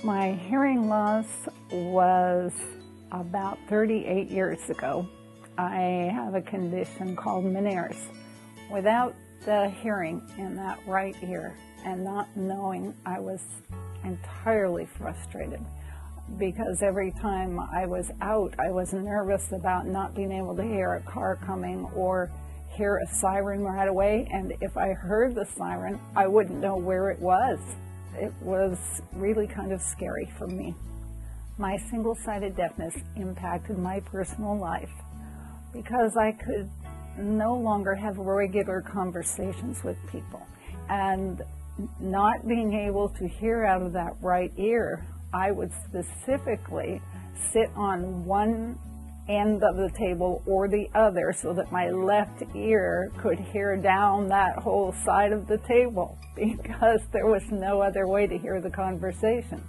My hearing loss was about 38 years ago. I have a condition called Menieres. Without the hearing in that right ear and not knowing, I was entirely frustrated because every time I was out, I was nervous about not being able to hear a car coming or hear a siren right away. And if I heard the siren, I wouldn't know where it was. It was really kind of scary for me. My single-sided deafness impacted my personal life because I could no longer have regular conversations with people. And not being able to hear out of that right ear, I would specifically sit on one end of the table or the other so that my left ear could hear down that whole side of the table because there was no other way to hear the conversation.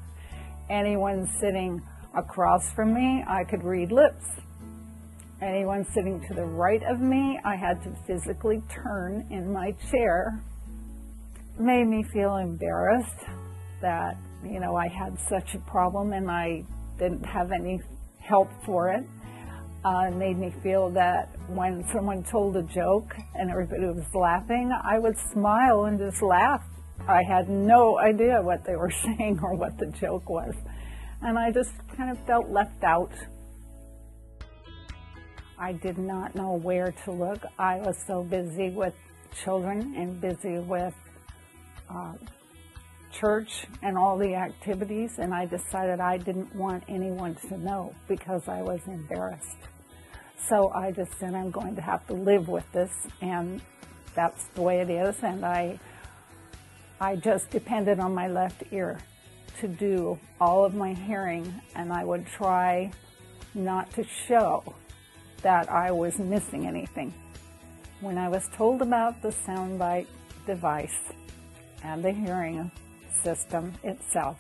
Anyone sitting across from me, I could read lips. Anyone sitting to the right of me, I had to physically turn in my chair. It made me feel embarrassed that, I had such a problem and I didn't have any help for it. It made me feel that when someone told a joke and everybody was laughing, I would smile and just laugh. I had no idea what they were saying or what the joke was. And I just kind of felt left out. I did not know where to look. I was so busy with children and busy with church and all the activities, and I decided I didn't want anyone to know because I was embarrassed. So I just said, I'm going to have to live with this, and that's the way it is. And I just depended on my left ear to do all of my hearing, and I would try not to show that I was missing anything. When I was told about the SoundBite device and the hearing system itself,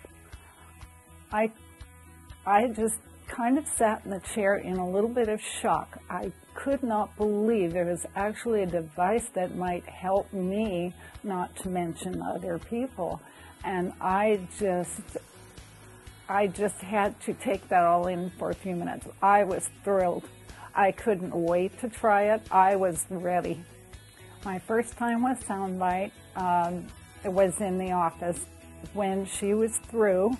I just kind of sat in the chair in a little bit of shock. I could not believe there was actually a device that might help me, not to mention other people. And I just had to take that all in for a few minutes. I was thrilled. I couldn't wait to try it. I was ready. My first time with SoundBite, it was in the office. When she was through,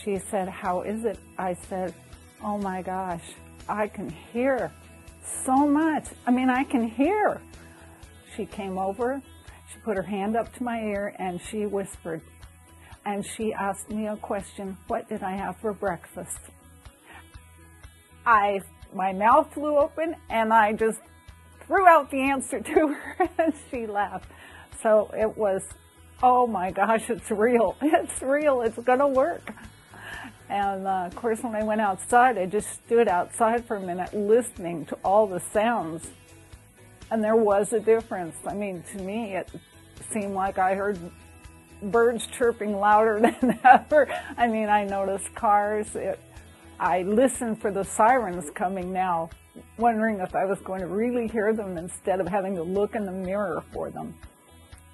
she said, "How is it?" I said, "Oh my gosh, I can hear so much. I can hear." She came over, she put her hand up to my ear, and she whispered, and she asked me a question: "What did I have for breakfast?" My mouth flew open, and I just threw out the answer to her, and she laughed. So it was, oh my gosh, it's real. It's real. It's going to work. And of course, when I went outside, I just stood outside for a minute listening to all the sounds. And there was a difference. To me, it seemed like I heard birds chirping louder than ever. I noticed cars. I listened for the sirens coming now, wondering if I was going to really hear them instead of having to look in the mirror for them.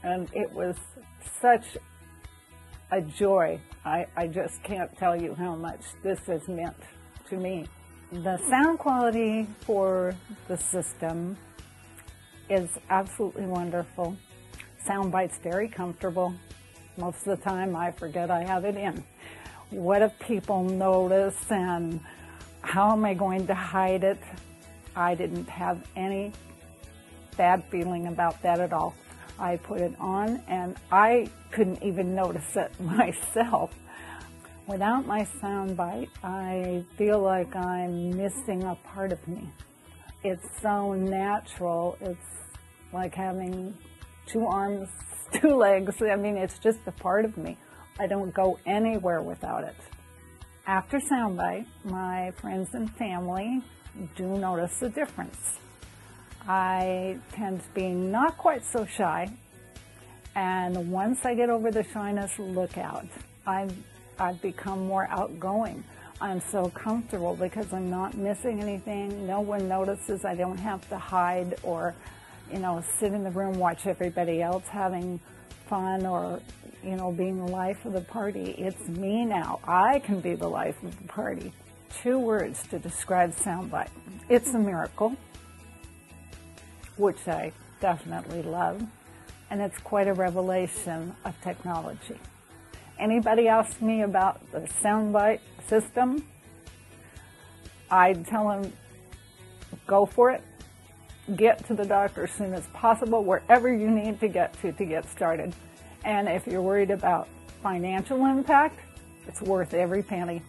And it was such a joy. I just can't tell you how much this has meant to me. The sound quality for the system is absolutely wonderful. SoundBite's very comfortable. Most of the time I forget I have it in. What if people notice, and how am I going to hide it? I didn't have any bad feeling about that at all. I put it on and I couldn't even notice it myself. Without my SoundBite, I feel like I'm missing a part of me. It's so natural. It's like having two arms, two legs. It's just a part of me. I don't go anywhere without it. After SoundBite, my friends and family do notice a difference. I tend to be not quite so shy, and once I get over the shyness, look out. I've become more outgoing. I'm so comfortable because I'm not missing anything. No one notices. I don't have to hide or, sit in the room, watch everybody else having fun or you know, being the life of the party. It's me now. I can be the life of the party. 2 words to describe SoundBite. It's a miracle, which I definitely love, and it's quite a revelation of technology. Anybody asks me about the SoundBite system, I'd tell them, go for it. Get to the doctor as soon as possible, wherever you need to get started. And if you're worried about financial impact, it's worth every penny.